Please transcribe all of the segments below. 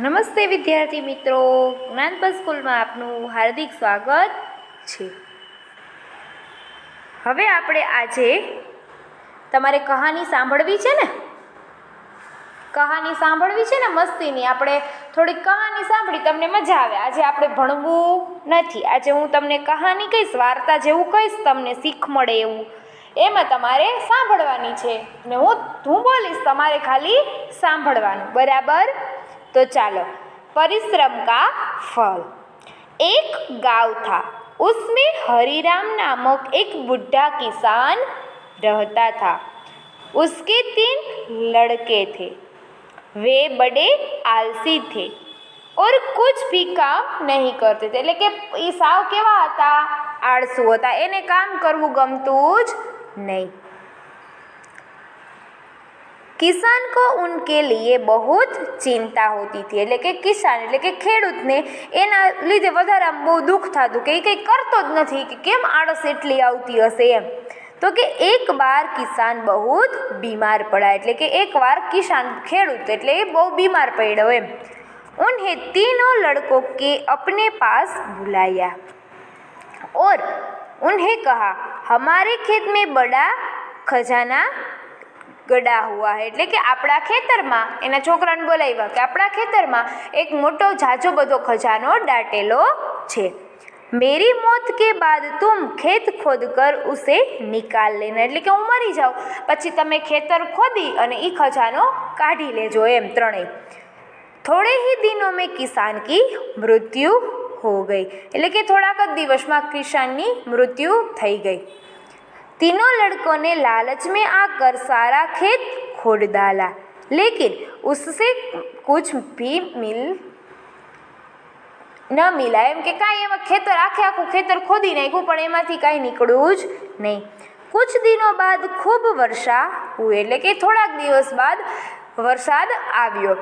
નમસ્તે વિદ્યાર્થી મિત્રો, જ્ઞાનપથ સ્કૂલમાં આપનું હાર્દિક સ્વાગત છે. હવે આપણે આજે તમારે કહાની સાંભળવી છે ને? કહાની સાંભળવી છે ને મસ્તીની. આપણે થોડીક કહાની સાંભળી તમને મજા આવે. આજે આપણે ભણવું નથી. આજે હું તમને કહાની કહીશ, વાર્તા જેવું કહીશ, તમને શીખ મળે એવું. એમાં તમારે સાંભળવાની છે ને હું બોલીશ, તમારે ખાલી સાંભળવાનું, બરાબર? तो चलो, परिश्रम का फल। एक गांव था, उसमें हरिराम नामक एक बुढ़ा किसान रहता था। उसके 3 लड़के थे। वे बड़े आलसी थे और कुछ भी काम नहीं करते थे. એટલે કે એ સાવ કેવા હતા? આળસુ હતા. એને કામ કરવું ગમતું જ નહીં. किसान को उनके लिए बहुत चिंता होती थी. એટલે કે કિસાન એટલે કે ખેડૂતને એના લીધે વધારે બહુ દુઃખ થતું કે એ કંઈ કરતો જ નથી, કે કેમ આળસ એટલી આવતી હશે એમ. તો કે એક બાર કિસાન બહુ બીમાર પડા. એટલે કે એકવાર કિસાન ખેડૂત એટલે એ બહુ બીમાર પડ્યો એમ. उन्हें तीनों लड़कों के अपने पास बुलाया और उन्हें कहा, हमारे खेत में बड़ा खजाना ગડા હુઆ હે. એટલે કે આપણા ખેતરમાં, એના છોકરાને બોલાવ્યા કે આપણા ખેતરમાં એક મોટો ઝાઝો બધો ખજાનો દાટેલો છે. મેરી મોત કે બાદ તુમ ખેત ખોદ કર ઉસે નિકાલ લેના. એટલે કે હું મરી જાઉં પછી તમે ખેતર ખોદી અને એ ખજાનો કાઢી લેજો એમ ત્રણેય. થોડે ही दिनों में किसान की मृत्यु हो गई. એટલે કે થોડાક જ દિવસમાં કિસાનની મૃત્યુ થઈ ગઈ. तीनों लड़कों ने लालच में आकर सारा खेत खोद डाला, लेकिन उससे कुछ भी न मिला. એમ કે કાંઈ એમાં ખેતર આખું ખેતર ખોદી નાખ્યું પણ એમાંથી કાંઈ નીકળ્યું જ નહીં. कुछ दिनों बाद खूब वर्षा हुई. એટલે કે થોડાક દિવસ બાદ વરસાદ આવ્યો.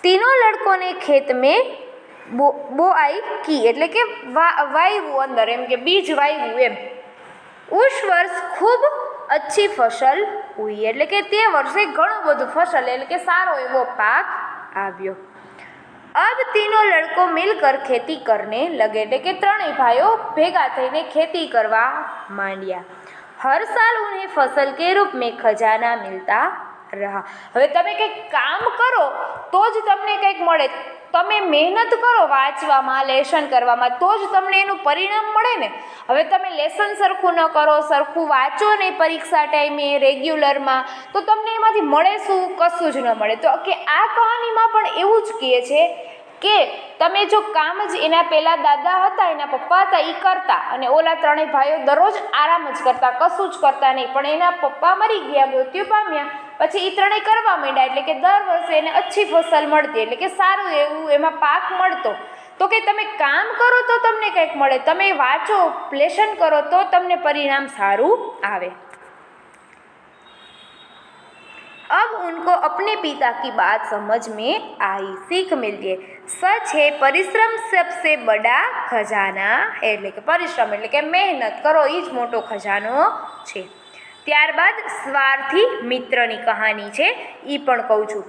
तीनों लड़कों ने खेत में बोआई की. એટલે કે વાવ્યું અંદર, એમ કે બીજ વાવ્યું એમ. उस वर्ष खूब अच्छी फसल हुई. એટલે કે તે વર્ષે ઘણું બધું ફસલ એટલે કે સારો એવો પાક આવ્યો. अब तीनों लड़को मिलकर खेती करने लगे. એટલે કે ત્રણેય ભાઈઓ ભેગા થઈને ખેતી કરવા માંડ્યા. हर साल उन्हें फसल के रूप में खजाना मिलता रहा. હવે તમે કંઈક કામ કરો તો જ તમને કંઈક મળે. તમે મહેનત કરો વાંચવામાં, લેસન કરવામાં, તો જ તમને એનું પરિણામ મળે ને. હવે તમે લેસન સરખું ન કરો, સરખું વાંચો નહીં પરીક્ષા ટાઈમે રેગ્યુલરમાં, તો તમને એમાંથી મળે શું? કશું જ ન મળે. તો કે આ કહાનીમાં પણ એવું જ કહે છે કે તમે જો કામ જ, એના પહેલાં દાદા હતા, એના પપ્પા હતા, એ કરતા, અને ઓલા ત્રણેય ભાઈઓ દરરોજ આરામ જ કરતા, કશું જ કરતા નહીં. પણ એના પપ્પા મરી ગયા, મૃત્યુ પામ્યા, પછી એ ત્રણેય કરવા માંડ્યા. એટલે કે દર વર્ષે એને અચ્છી ફસલ મળતી, એટલે કે સારું એવું એમાં પાક મળતો. તો કે તમે કામ કરો તો તમને કંઈક મળે, તમે વાંચો, લેસન કરો તો તમને પરિણામ સારું આવે. अब उनको अपने पिता की बात समझ में आई. सीख मिलती है, सच है परिश्रम सबसे बड़ा खजाना है. એટલે કે પરિશ્રમ એટલે કે મહેનત કરો, એ જ મોટો ખજાનો છે. ત્યારબાદ સ્વાર્થી મિત્રની કહાની છે, એ પણ કહું છું.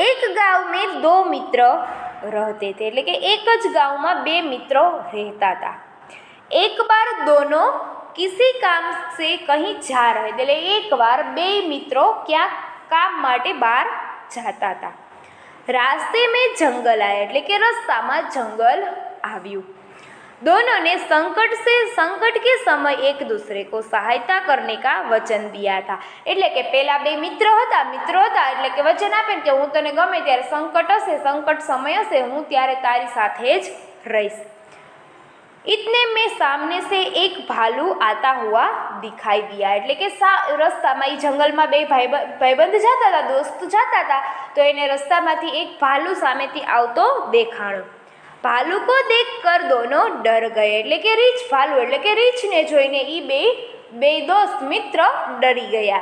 એક ગાંવ મેં 2 મિત્ર રહેતે થે. એટલે કે એક જ ગામમાં 2 મિત્રો રહેતા હતા. એક બાર દોનો કિસી કામ સે કહી જા રહે. એટલે એકવાર 2 મિત્રો ક્યાંક કામ માટે બહાર જતા હતા. રાસ્તે મેં જંગલ આયા. એટલે કે રસ્તામાં જંગલ આવ્યું. दोनों ने संकट के समय एक दूसरे को सहायता करने का वचन दिया था. એટલે કે પેલા 2 મિત્રો હતા એટલે કે વચન આપે કે હું તને ગમે ત્યારે સંકટ હશે, સંકટ સમય હશે, હું ત્યારે તારી સાથે જ રહીશ. इतने में सामने से एक भालू आता हुआ दिखाई दिया. એટલે કે રસ્તામાં એ જંગલમાં 2 ભાઈબંધ જતા હતા, દોસ્ત જતા હતા, તો એને રસ્તામાંથી એક ભાલુ સામેથી આવતો દેખાણો. भालू को देख कर दोनों डर गए. એટલે કે રીછ, ભાલુ એટલે કે રીછને જોઈને એ બે દોસ્ત મિત્ર ડરી ગયા.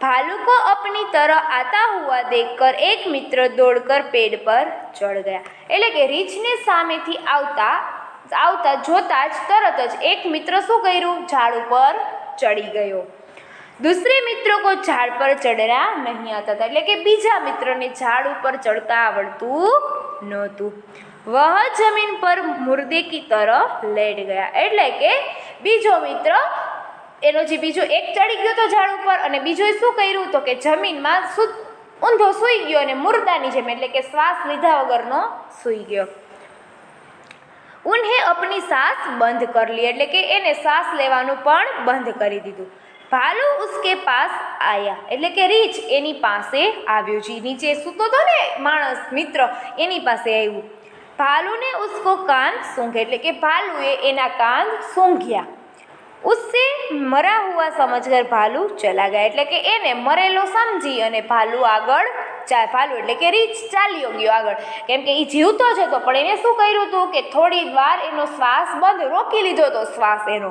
भालू को अपनी तरह आता हुआ देखकर एक मित्र दौड़कर पेड़ पर चढ़ गया. એટલે કે રીછને સામેથી આવતા જોતા જ તરત જ એક મિત્ર શું કર્યું? ઝાડ ઉપર ચડી ગયો. दूसरे मित्रों को झाड़ पर चढ़ना नहीं आता था. એટલે કે બીજા મિત્રને ઝાડ ઉપર ચડતા આવડતું નહોતું। વહ જમીન પર મુર્દે કી તરહ લેટ ગયા, એટલે કે બીજો મિત્ર એનો જે બીજો એક ચડી ગયો તો ઝાડ ઉપર અને બીજોએ શું કર્યું તો કે જમીનમાં ઊંધો સૂઈ ગયો અને મુર્દાની જેમ, એટલે કે શ્વાસ લીધા વગરનો સૂઈ ગયો। ઉન્હે અપની સાસ બંધ કર લી, એટલે કે એને શ્વાસ લેવાનું પણ બંધ કરી દીધું। ભાલુ ઉસકે પાસ આયા, એટલે કે રીંછ એની પાસે આવ્યો, જે નીચે સૂતો હતો ને માણસ મિત્ર એની પાસે આવ્યું। ભાલુને ઉસકો કાન સૂંઘે, એટલે કે ભાલુએ એના કાન સૂંઘ્યા। ઉસસે મરા હુઆ સમજકર ભાલુ ચલા ગયા, એટલે કે એને મરેલો સમજી અને ભાલુ આગળ ભાલુ એટલે કે રીંછ ચાલ્યો ગયો આગળ, કેમ કે એ જીવતો જ હતો પણ એને શું કર્યું હતું કે થોડી વાર એનો શ્વાસ બંધ રોકી લીધો હતો શ્વાસ એનો।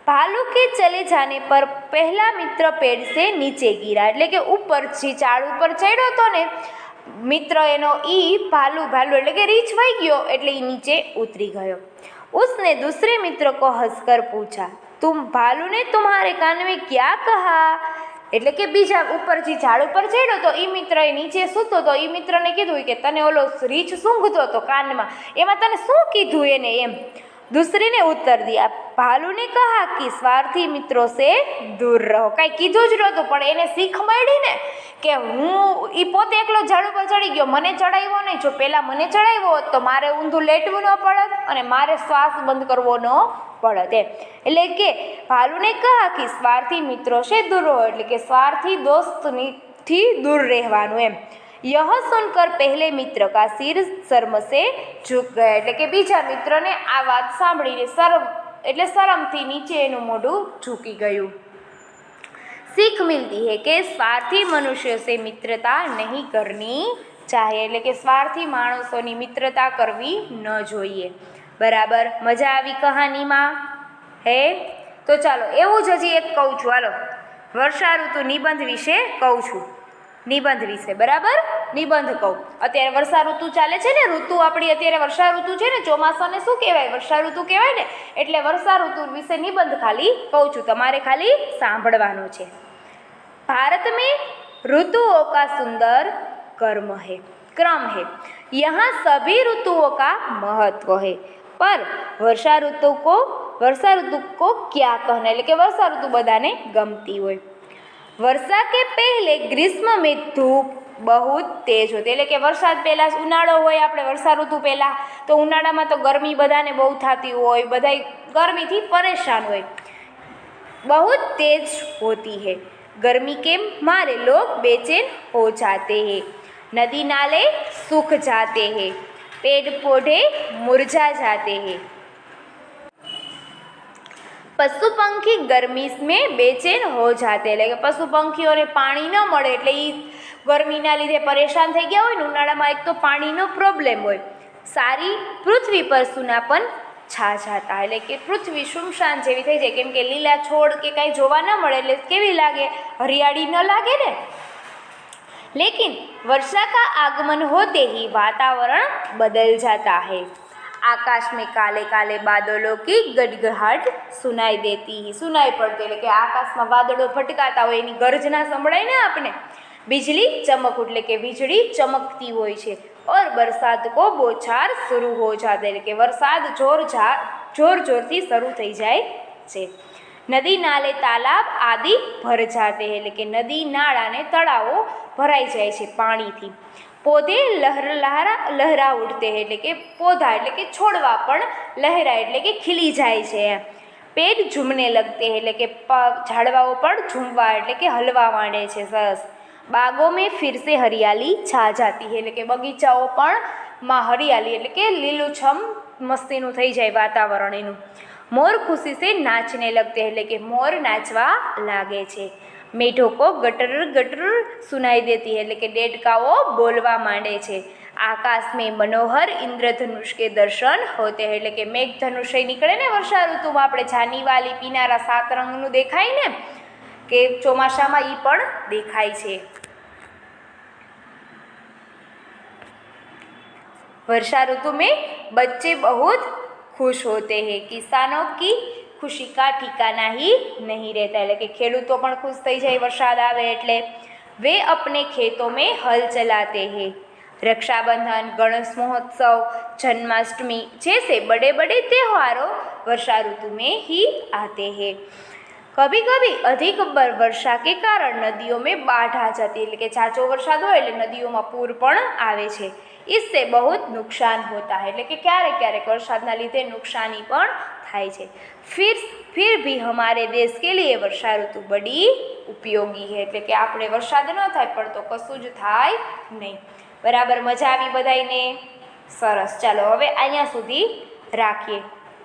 ભાલુ કે ચલે જાને પર પહેલા મિત્ર પેડ સે નીચે ગીરા, એટલે કે ઉપર જે ઝાડ ઉપર ચડ્યો હતો ને મિત્ર એનો ભાલુ એટલે કે રીંછ વહી ગયો એટલે એ નીચે ઉતરી ગયો। उसने दूसरे मित्र को हंसकर पूछा, तुम भालू ने तुम्हारे कान में क्या कहा, એટલે કે બીજા ઉપર જે ઝાડ ઉપર ચડ્યો તો એ મિત્ર નીચે સૂતો તો એ મિત્રને કીધું કે તને ઓલો રીંછ સૂંઘતો હતો કાનમાં, એમાં તને શું કીધું એને એમ। दूसरे ने उत्तर दिया, भालू ने कहा कि स्वार्थी मित्रों से दूर रहो, કાંઈ કીધું જ નહોતું પણ એને શીખ મળી ને કે હું એ પોતે એકલો ઝાડ ઉપર ચડી ગયો, મને ચડાવ્યો નહીં, જો પહેલાં મને ચડાવ્યો હોત તો મારે ઊંધું લેટવું ન પડત અને મારે શ્વાસ બંધ કરવો ન પડત એમ। એટલે કે ભાલુને કહા કે સ્વાર્થી મિત્રો છે દૂર રહો, એટલે કે સ્વાર્થી દોસ્તથી દૂર રહેવાનું એમ। यह सुनकर पहले मित्र का सिर शर्म से झुक गया, એટલે કે બીજા મિત્રને આ વાત સાંભળીને શરમથી નીચે એનું મોઢું ઝૂકી ગયું। सीख मिलती है कि स्वार्थी मनुष्यों से मित्रता नहीं करनी चाहिए, એટલે કે સ્વાર્થી માણસોની મિત્રતા કરવી ન જોઈએ। બરાબર, મજા આવી કહાનીમાં હે? તો ચાલો એવું જ હજી એક કહું છું, હાલો વર્ષા ઋતુ નિબંધ વિશે કહું છું, નિબંધ વિશે બરાબર, નિબંધ કહું। અત્યારે વર્ષા ઋતુ ચાલે છે ને, ઋતુ આપણી અત્યારે વર્ષા ઋતુ છે ને, ચોમાસાને શું કહેવાય વર્ષા ઋતુ કહેવાય ને, એટલે વર્ષા ઋતુ વિશે નિબંધ ખાલી કહું છું, તમારે ખાલી સાંભળવાનો છે। भारत में ऋतुओं का सुंदर क्रम है, यहाँ सभी ऋतुओं का महत्व है, पर वर्षा ऋतु को क्या कहना, એટલે કે વર્ષા ઋતુ બધાને ગમતી હોય। वर्षा के पहले ग्रीष्म में धूप बहुत तेज होती, એટલે કે વરસાદ પહેલાં ઉનાળો હોય, આપણે વર્ષા ઋતુ પહેલાં તો ઉનાળામાં તો ગરમી બધાને બહુ થતી હોય, બધા ગરમીથી પરેશાન હોય। बहुत तेज होती है, गर्मी के मारे लोग बेचैन हो जाते हैं, नदी नाले सूख जाते हैं, पेड़ पौधे मुरझा जाते हैं, પશુ પંખી ગરમી में બેચેન હો જાતે, એટલે કે પશુ પંખીઓને પાણી ન મળે એટલે એ ગરમીના લીધે પરેશાન થઈ ગયા હોય ને, ઉનાળામાં એક તો પાણીનો પ્રોબ્લેમ હોય। સારી પૃથ્વી પર સુનાપન છા જાતા, એટલે કે પૃથ્વી સુમસાન જેવી થઈ જાય, કેમ કે લીલા છોડ કે કાંઈ જોવા ન મળે એટલે કેવી લાગે, હરિયાળી ન લાગે ને। लेकिन वर्षा का आगमन होते ही वातावरण बदल जाता है, आकाश में काले काले बादलों की गड़गड़ाहट सुनाई पड़ती, એટલે કે આકાશમાં વાદળો ફટકાતા હોય એની ગર્જના સંભળાય ને આપણે। बिजली चमक, એટલે કે વીજળી ચમકતી હોય છે। और बरसात को बौछार शुरू हो जाते, એટલે કે વરસાદ જોર જોરથી શરૂ થઈ જાય છે। નદી નાલે તાલાબ આદિ ભર જાતે, એટલે કે નદી નાળા ને તળાવો ભરાઈ જાય છે પાણીથી। પૌધે લહેરા ઉઠતે, એટલે કે પૌધા એટલે કે છોડવા પણ લહેરા એટલે કે ખીલી જાય છે। પેડ ઝૂમને લગતે, એટલે કે ઝાડવાઓ પણ ઝૂમવા એટલે કે હલવા માંડે છે, સરસ। બાગો મેં ફિર સે હરિયાલી છા જાતી है, એટલે કે બગીચાઓ પણ માં હરિયાલી એટલે કે લીલુંછમ મસ્તીનું થઈ જાય વાતાવરણ એનું। મોર ખુશી સે નાચને લગતે, એટલે કે મોર નાચવા લાગે છે। મેઢો કો ગટર ગટર સુનાઈ દેતી है, એટલે કે દેડકાઓ બોલવા માંડે છે। આકાશ મેં મનોહર ઇન્દ્રધનુષ કે દર્શન હોતે, એટલે કે મેઘધનુષ નીકળે ને વર્ષા ઋતુમાં, આપણે જાનીવાલી પીનારા 7 રંગનું દેખાય ને, કે ચોમાસામાં એ પણ દેખાય છે। वर्षा ऋतु में बच्चे बहुत खुश होते हैं, किसानों की खुशी का ठिकाना ही नहीं रहता, એટલે કે ખેડૂતો પણ ખુશ થઈ જાય વરસાદ આવે એટલે। वे अपने खेतों में हल चलाते हैं, रक्षाबंधन, गणेश महोत्सव, जन्माष्टमी जैसे बड़े बड़े त्योहारों वर्षा ऋतु में ही आते हैं। कभी कभी अधिक वर्षा के कारण नदियों में बाढ़ आ जाती है, એટલે કે જાજો વરસાદ હોય એટલે નદીઓમાં પૂર પણ આવે છે। इससे बहुत नुकसान होता है, એટલે કે ક્યારેક ક્યારેક વરસાદના લીધે નુકસાની પણ થાય છે। फिर भी हमारे देश के लिए वर्षा ऋतु बड़ी उपयोगी है, એટલે કે આપણે વરસાદ ન થાય પણ તો કશું જ થાય નહીં। બરાબર, મજા આવી બધાયને? સરસ, ચાલો હવે અહીંયા સુધી રાખીએ।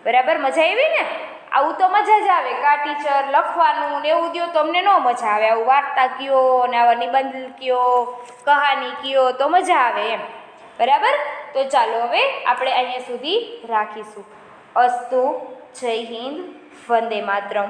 બરાબર, મજા આવી ને? આવું તો મજા જ આવે, કા ટીચર લખવાનું ને એવું દો તો અમને ન મજા આવે। આવું વાર્તા કયો ને આવા નિબંધ કયો, કહાની કયો તો મજા આવે એમ। બરાબર, તો ચાલો હવે આપણે અહીંયા સુધી રાખીશું। અસ્તુ, જય હિન્દ, વંદે માતરમ।